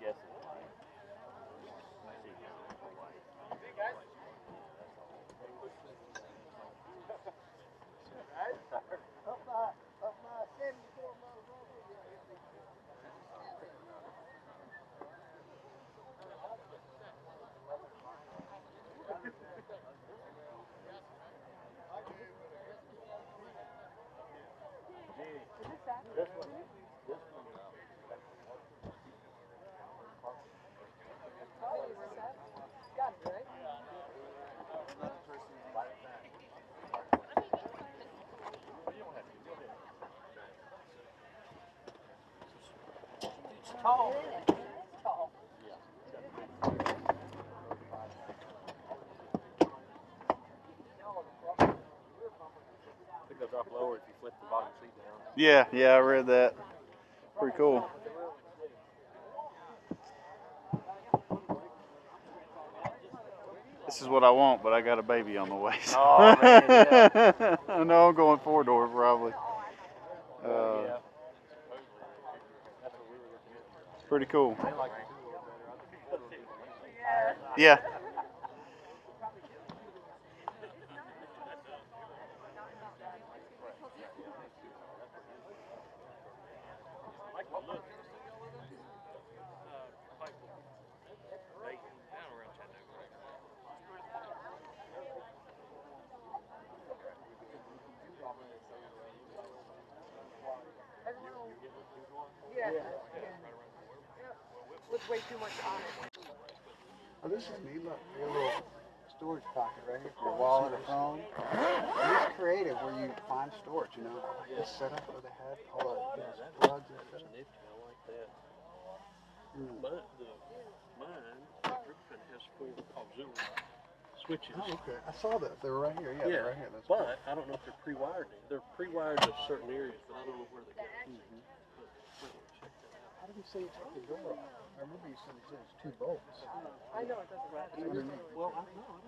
guessing. Tall. I think they'll drop lower if you flip the bottom seat down. Yeah, I read that. Pretty cool. This is what I want, but I got a baby on the way. So. Oh, man, yeah. I know I'm going 4-door probably. Yeah. It's pretty cool. Yeah. With way too much on it. Oh, this is neat. Look, your little storage pocket right here for your wallet or phone. And it's creative where you find storage, you know. This setup where they had all the plugs and stuff. I like that. But mine, has 4 auxiliary switches. Oh, okay. I saw that. They were right here. Yeah, they're right here. That's but I don't know if they're pre-wired. They're pre-wired to certain areas, but I don't know where they go. How did you say you took the door off? I remember you said it's 2 bolts. I know it doesn't matter. Well, I know.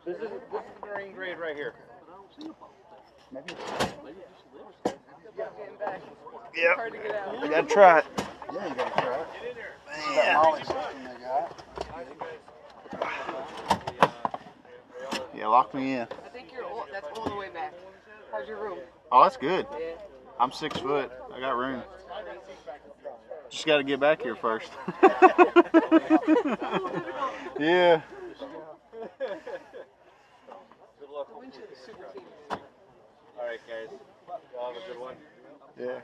This is the green grade right here. But I don't see a bolt there. Maybe Maybe it's this. Getting back. Yep. Hard to get out. I gotta try it. yeah, you gotta try it. This is that Molly system they got. Yeah, lock me in. I think that's all the way back. How's your room? Oh, that's good. Yeah. I'm 6 foot. I got room. Just got to get back here first. Yeah. Good luck. Super team. All right, guys. Y'all have a good one. Yeah.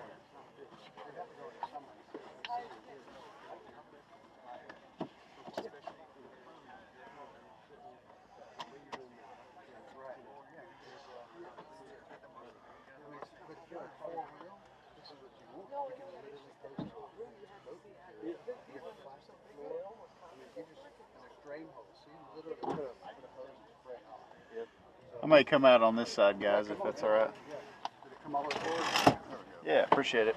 I may come out on this side, guys, if that's all right. Yeah, appreciate it.